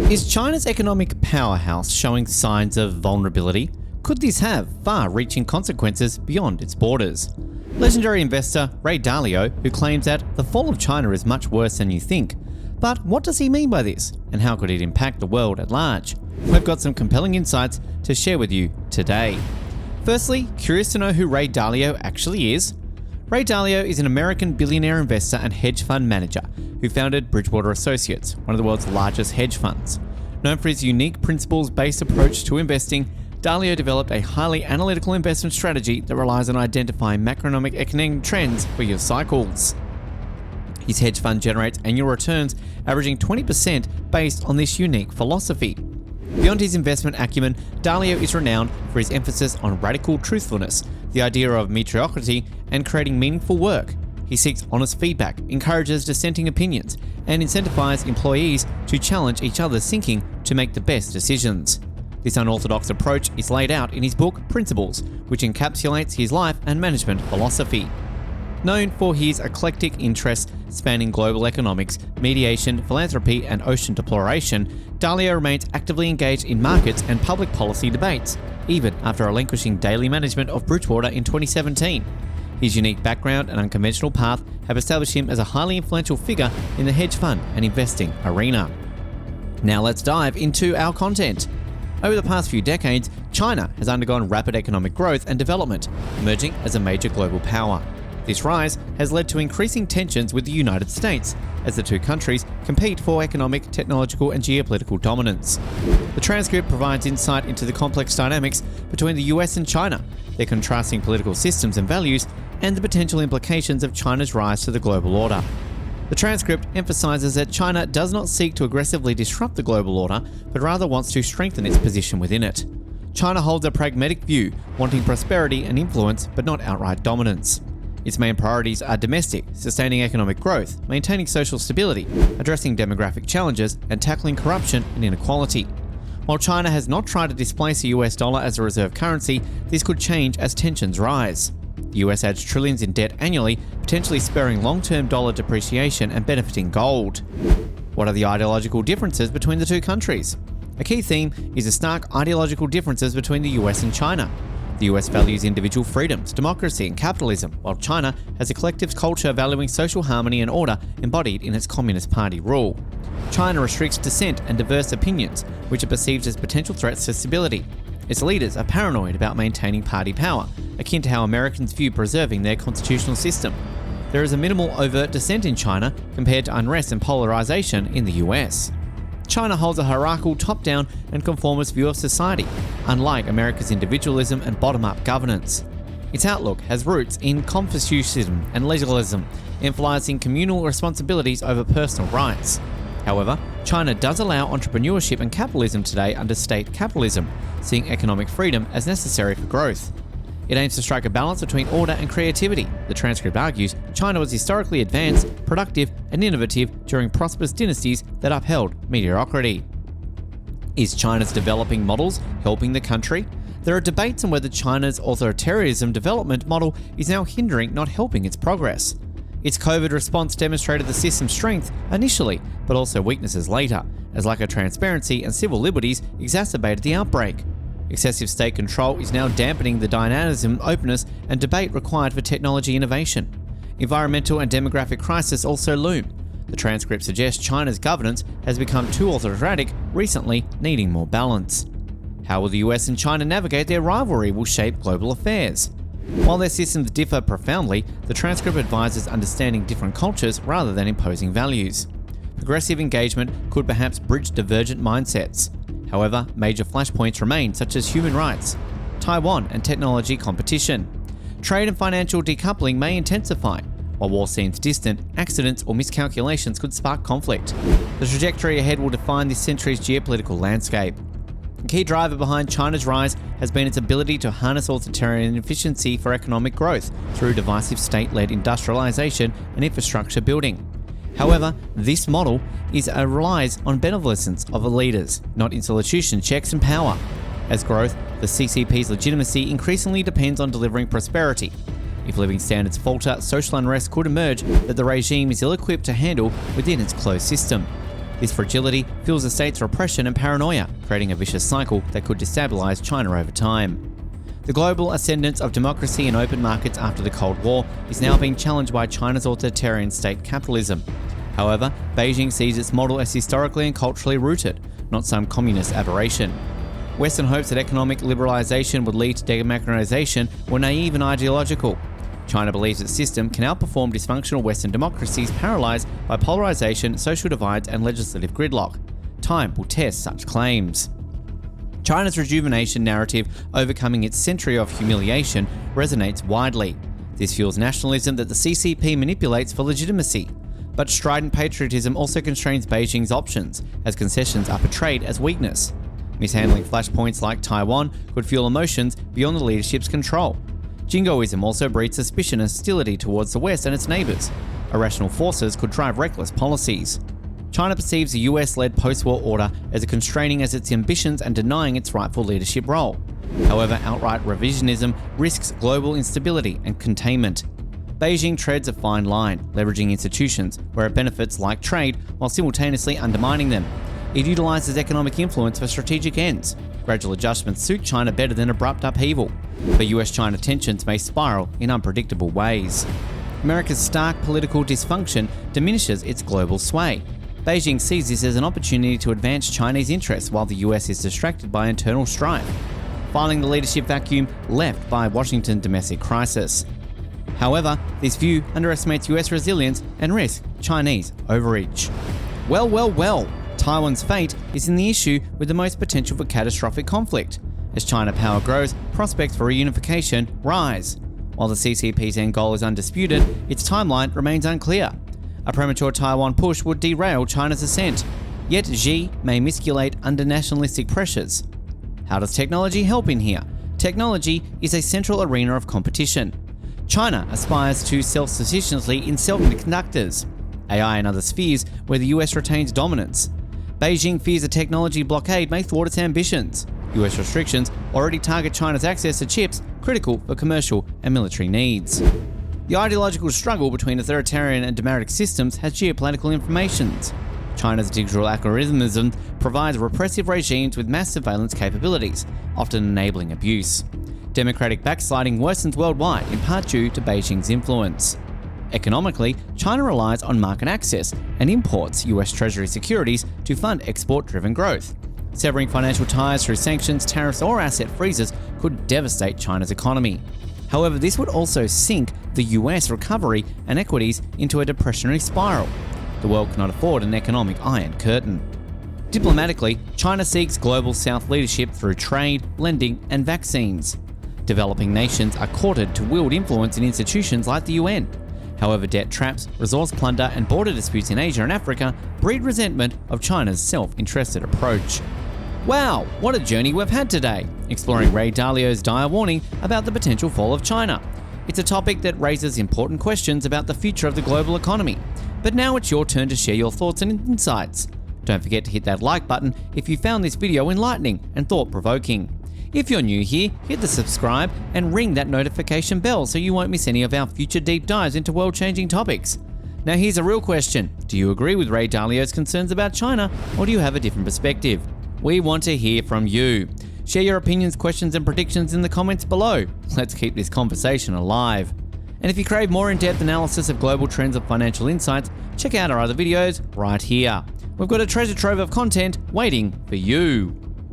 Is China's economic powerhouse showing signs of vulnerability? Could this have far-reaching consequences beyond its borders? Legendary investor Ray Dalio, who claims that the fall of China is much worse than you think. But what does he mean by this, and how could it impact the world at large? We've got some compelling insights to share with you today. Firstly, curious to know who Ray Dalio actually is? Ray Dalio is an American billionaire investor and hedge fund manager who founded Bridgewater Associates, one of the world's largest hedge funds. Known for his unique principles-based approach to investing, Dalio developed a highly analytical investment strategy that relies on identifying macroeconomic economic trends for your cycles. His hedge fund generates annual returns averaging 20% based on this unique philosophy. Beyond his investment acumen, Dalio is renowned for his emphasis on radical truthfulness, the idea of mediocrity, and creating meaningful work. He seeks honest feedback, encourages dissenting opinions, and incentivizes employees to challenge each other's thinking to make the best decisions. This unorthodox approach is laid out in his book Principles, which encapsulates his life and management philosophy. Known for his eclectic interests spanning global economics, mediation, philanthropy, and ocean deploration, Dalio remains actively engaged in markets and public policy debates, even after relinquishing daily management of Bridgewater in 2017. His unique background and unconventional path have established him as a highly influential figure in the hedge fund and investing arena. Now let's dive into our content. Over the past few decades, China has undergone rapid economic growth and development, emerging as a major global power. This rise has led to increasing tensions with the United States, as the two countries compete for economic, technological, and geopolitical dominance. The transcript provides insight into the complex dynamics between the US and China, their contrasting political systems and values, and the potential implications of China's rise to the global order. The transcript emphasizes that China does not seek to aggressively disrupt the global order, but rather wants to strengthen its position within it. China holds a pragmatic view, wanting prosperity and influence, but not outright dominance. Its main priorities are domestic, sustaining economic growth, maintaining social stability, addressing demographic challenges, and tackling corruption and inequality. While China has not tried to displace the US dollar as a reserve currency, this could change as tensions rise. The US adds trillions in debt annually, potentially spurring long-term dollar depreciation and benefiting gold. What are the ideological differences between the two countries? A key theme is the stark ideological differences between the US and China. The US values individual freedoms, democracy, and capitalism, while China has a collective culture valuing social harmony and order embodied in its Communist Party rule. China restricts dissent and diverse opinions, which are perceived as potential threats to stability. Its leaders are paranoid about maintaining party power, akin to how Americans view preserving their constitutional system. There is a minimal overt dissent in China compared to unrest and polarization in the US. China holds a hierarchical top-down and conformist view of society, unlike America's individualism and bottom-up governance. Its outlook has roots in Confucianism and legalism, emphasizing communal responsibilities over personal rights. However, China does allow entrepreneurship and capitalism today under state capitalism, seeing economic freedom as necessary for growth. It aims to strike a balance between order and creativity. The transcript argues China was historically advanced, productive, and innovative during prosperous dynasties that upheld mediocrity. Is China's developing models helping the country? There are debates on whether China's authoritarianism development model is now hindering, not helping its progress. Its COVID response demonstrated the system's strength initially, but also weaknesses later, as lack of transparency and civil liberties exacerbated the outbreak. Excessive state control is now dampening the dynamism, openness, and debate required for technology innovation. Environmental and demographic crises also loom. The transcript suggests China's governance has become too autocratic, recently needing more balance. How will the US and China navigate their rivalry will shape global affairs. While their systems differ profoundly, the transcript advises understanding different cultures rather than imposing values. Progressive engagement could perhaps bridge divergent mindsets. However, major flashpoints remain, such as human rights, Taiwan, and technology competition. Trade and financial decoupling may intensify. While war seems distant, accidents or miscalculations could spark conflict. The trajectory ahead will define this century's geopolitical landscape. A key driver behind China's rise has been its ability to harness authoritarian efficiency for economic growth through divisive state-led industrialization and infrastructure building. However, this model relies on benevolence of the leaders, not institution checks and power. As growth, the CCP's legitimacy increasingly depends on delivering prosperity. If living standards falter, social unrest could emerge that the regime is ill-equipped to handle within its closed system. This fragility fuels the state's repression and paranoia, creating a vicious cycle that could destabilize China over time. The global ascendance of democracy and open markets after the Cold War is now being challenged by China's authoritarian state capitalism. However, Beijing sees its model as historically and culturally rooted, not some communist aberration. Western hopes that economic liberalization would lead to democratization were naive and ideological. China believes its system can outperform dysfunctional Western democracies paralyzed by polarization, social divides, and legislative gridlock. Time will test such claims. China's rejuvenation narrative, overcoming its century of humiliation, resonates widely. This fuels nationalism that the CCP manipulates for legitimacy. But strident patriotism also constrains Beijing's options, as concessions are portrayed as weakness. Mishandling flashpoints like Taiwan could fuel emotions beyond the leadership's control. Jingoism also breeds suspicion and hostility towards the West and its neighbours. Irrational forces could drive reckless policies. China perceives the US-led post-war order as constraining as its ambitions and denying its rightful leadership role. However, outright revisionism risks global instability and containment. Beijing treads a fine line, leveraging institutions where it benefits like trade while simultaneously undermining them. It utilises economic influence for strategic ends. Gradual adjustments suit China better than abrupt upheaval, but US-China tensions may spiral in unpredictable ways. America's stark political dysfunction diminishes its global sway. Beijing sees this as an opportunity to advance Chinese interests while the US is distracted by internal strife, filing the leadership vacuum left by Washington's domestic crisis. However, this view underestimates US resilience and risks Chinese overreach. Well, Taiwan's fate is in the issue with the most potential for catastrophic conflict. As China power grows, prospects for reunification rise. While the CCP's end goal is undisputed, its timeline remains unclear. A premature Taiwan push would derail China's ascent, yet Xi may miscalculate under nationalistic pressures. How does technology help in here? Technology is a central arena of competition. China aspires to self-sufficiency in semiconductors, AI and other spheres where the US retains dominance. Beijing fears a technology blockade may thwart its ambitions. US restrictions already target China's access to chips critical for commercial and military needs. The ideological struggle between authoritarian and democratic systems has geopolitical implications. China's digital algorithmism provides repressive regimes with mass surveillance capabilities, often enabling abuse. Democratic backsliding worsens worldwide, in part due to Beijing's influence. Economically, China relies on market access and imports US Treasury securities to fund export-driven growth. Severing financial ties through sanctions, tariffs, or asset freezes could devastate China's economy. However, this would also sink the US recovery and equities into a depressionary spiral. The world cannot afford an economic iron curtain. Diplomatically, China seeks global South leadership through trade, lending, and vaccines. Developing nations are courted to wield influence in institutions like the UN. However, debt traps, resource plunder, and border disputes in Asia and Africa breed resentment of China's self-interested approach. Wow, what a journey we've had today, exploring Ray Dalio's dire warning about the potential fall of China. It's a topic that raises important questions about the future of the global economy. But now it's your turn to share your thoughts and insights. Don't forget to hit that like button if you found this video enlightening and thought-provoking. If you're new here, hit the subscribe and ring that notification bell so you won't miss any of our future deep dives into world-changing topics. Now here's a real question. Do you agree with Ray Dalio's concerns about China, or do you have a different perspective? We want to hear from you. Share your opinions, questions, and predictions in the comments below. Let's keep this conversation alive. And if you crave more in-depth analysis of global trends and financial insights, check out our other videos right here. We've got a treasure trove of content waiting for you.